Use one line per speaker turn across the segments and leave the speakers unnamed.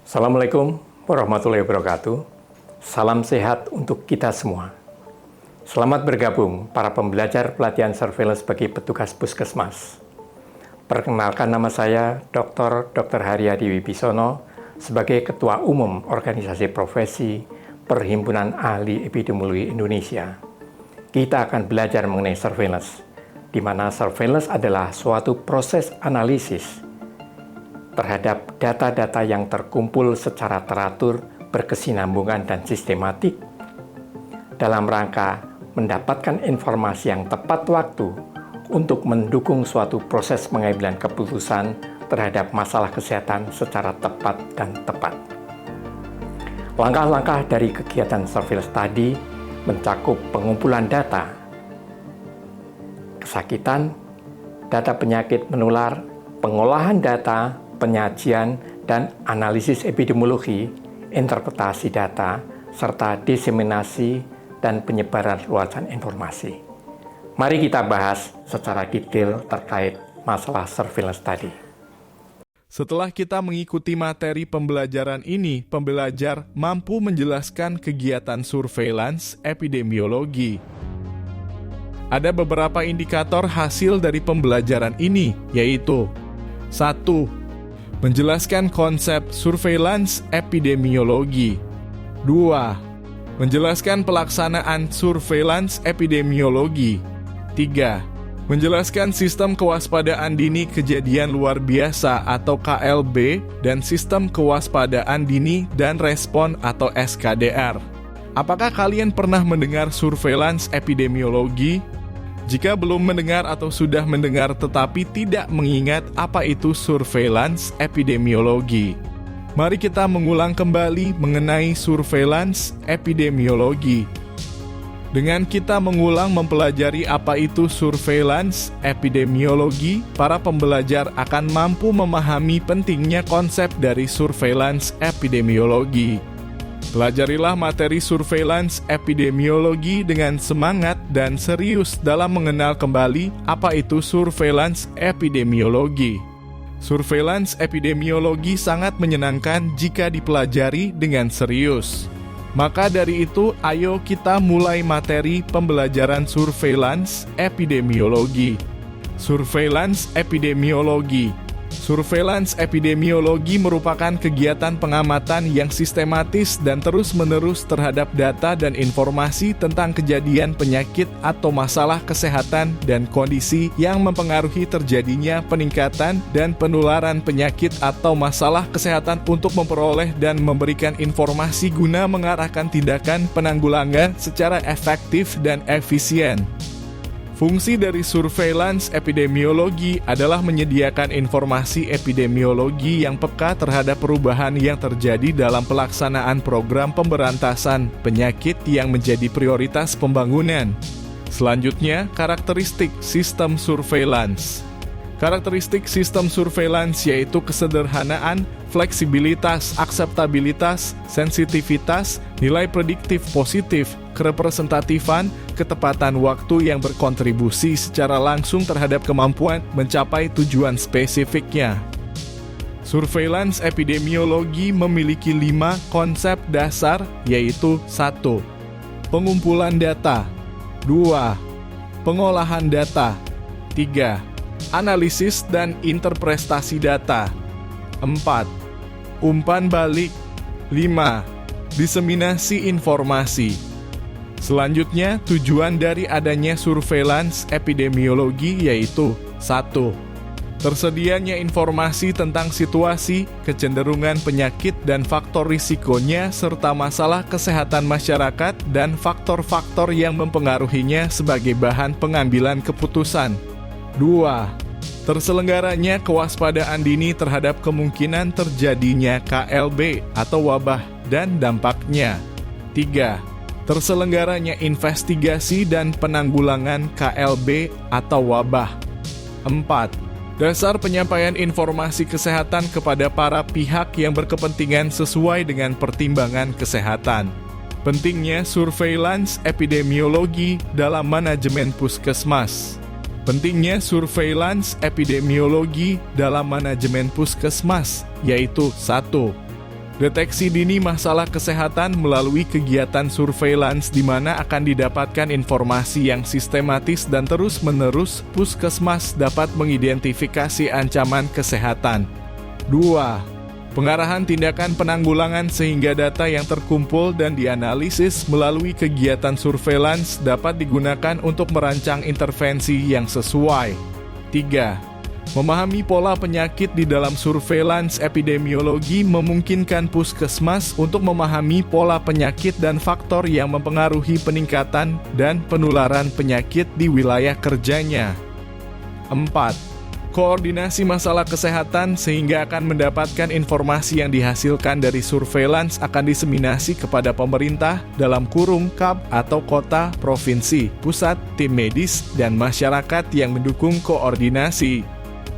Assalamualaikum warahmatullahi wabarakatuh. Salam sehat untuk kita semua. Selamat bergabung para pembelajar pelatihan surveillance bagi petugas puskesmas. Perkenalkan, nama saya Dr. Haryadi Wibisono sebagai Ketua Umum Organisasi Profesi Perhimpunan Ahli Epidemiologi Indonesia. Kita akan belajar mengenai surveillance, di mana surveillance adalah suatu proses analisis terhadap data-data yang terkumpul secara teratur, berkesinambungan, dan sistematik dalam rangka mendapatkan informasi yang tepat waktu untuk mendukung suatu proses pengambilan keputusan terhadap masalah kesehatan secara tepat dan tepat. Langkah-langkah dari kegiatan surveillance tadi mencakup pengumpulan data kesakitan, data penyakit menular, pengolahan data, penyajian dan analisis epidemiologi, interpretasi data, serta diseminasi dan penyebaran luasan informasi. Mari kita bahas secara detail terkait masalah surveillance tadi.
Setelah kita mengikuti materi pembelajaran ini, pembelajar mampu menjelaskan kegiatan surveillance epidemiologi. Ada beberapa indikator hasil dari pembelajaran ini, yaitu 1. Menjelaskan konsep surveillance epidemiologi. 2. Menjelaskan pelaksanaan surveillance epidemiologi. 3. Menjelaskan sistem kewaspadaan dini kejadian luar biasa atau KLB dan sistem kewaspadaan dini dan respon atau SKDR. Apakah kalian pernah mendengar surveillance epidemiologi? Jika belum mendengar atau sudah mendengar tetapi tidak mengingat apa itu surveillance epidemiologi, mari kita mengulang kembali mengenai surveillance epidemiologi. Dengan kita mengulang mempelajari apa itu surveillance epidemiologi, para pembelajar akan mampu memahami pentingnya konsep dari surveillance epidemiologi. Pelajarilah materi surveillance epidemiologi dengan semangat dan serius dalam mengenal kembali apa itu surveillance epidemiologi. Surveillance epidemiologi sangat menyenangkan jika dipelajari dengan serius. Maka dari itu, ayo kita mulai materi pembelajaran surveillance epidemiologi. Surveillance epidemiologi. Surveillance epidemiologi merupakan kegiatan pengamatan yang sistematis dan terus-menerus terhadap data dan informasi tentang kejadian penyakit atau masalah kesehatan dan kondisi yang mempengaruhi terjadinya peningkatan dan penularan penyakit atau masalah kesehatan untuk memperoleh dan memberikan informasi guna mengarahkan tindakan penanggulangan secara efektif dan efisien. Fungsi dari surveillance epidemiologi adalah menyediakan informasi epidemiologi yang peka terhadap perubahan yang terjadi dalam pelaksanaan program pemberantasan penyakit yang menjadi prioritas pembangunan. Selanjutnya, karakteristik sistem surveillance. Karakteristik sistem surveillance yaitu kesederhanaan, fleksibilitas, akseptabilitas, sensitivitas, nilai prediktif positif, kerepresentatifan, ketepatan waktu yang berkontribusi secara langsung terhadap kemampuan mencapai tujuan spesifiknya. Surveillance epidemiologi memiliki 5 konsep dasar, yaitu 1. Pengumpulan data. 2. Pengolahan data. 3. Analisis dan interpretasi data. 4. Umpan balik. 5. Diseminasi informasi. Selanjutnya, tujuan dari adanya surveillance epidemiologi yaitu 1. Tersedianya informasi tentang situasi, kecenderungan penyakit dan faktor risikonya serta masalah kesehatan masyarakat dan faktor-faktor yang mempengaruhinya sebagai bahan pengambilan keputusan. 2. Terselenggaranya kewaspadaan dini terhadap kemungkinan terjadinya KLB atau wabah dan dampaknya. 3. Terselenggaranya investigasi dan penanggulangan KLB atau wabah. 4. Dasar penyampaian informasi kesehatan kepada para pihak yang berkepentingan sesuai dengan pertimbangan kesehatan. Pentingnya surveillance epidemiologi dalam manajemen puskesmas. Pentingnya surveillance epidemiologi dalam manajemen puskesmas, yaitu 1. Deteksi dini masalah kesehatan melalui kegiatan surveillance di mana akan didapatkan informasi yang sistematis dan terus-menerus, puskesmas dapat mengidentifikasi ancaman kesehatan. 2. Pengarahan tindakan penanggulangan sehingga data yang terkumpul dan dianalisis melalui kegiatan surveillance dapat digunakan untuk merancang intervensi yang sesuai. 3. Memahami pola penyakit di dalam surveillance epidemiologi memungkinkan puskesmas untuk memahami pola penyakit dan faktor yang mempengaruhi peningkatan dan penularan penyakit di wilayah kerjanya. 4. Koordinasi masalah kesehatan sehingga akan mendapatkan informasi yang dihasilkan dari surveillance akan diseminasi kepada pemerintah dalam kurung KAP atau kota, provinsi, pusat, tim medis, dan masyarakat yang mendukung koordinasi.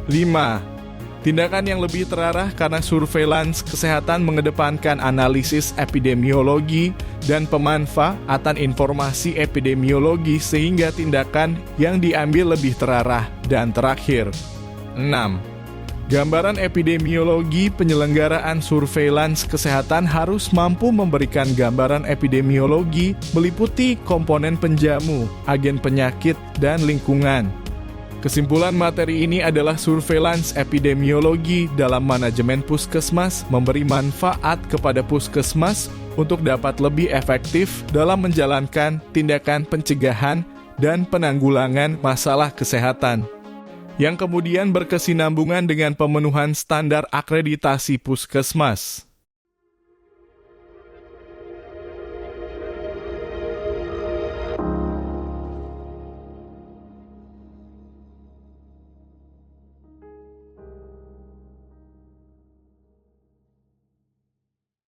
5. Tindakan yang lebih terarah karena surveillance kesehatan mengedepankan analisis epidemiologi dan pemanfaatan informasi epidemiologi sehingga tindakan yang diambil lebih terarah. Dan terakhir, 6. Gambaran epidemiologi penyelenggaraan surveillance kesehatan harus mampu memberikan gambaran epidemiologi meliputi komponen penjamu, agen penyakit, dan lingkungan. Kesimpulan materi ini adalah surveillance epidemiologi dalam manajemen puskesmas memberi manfaat kepada puskesmas untuk dapat lebih efektif dalam menjalankan tindakan pencegahan dan penanggulangan masalah kesehatan, yang kemudian berkesinambungan dengan pemenuhan standar akreditasi puskesmas.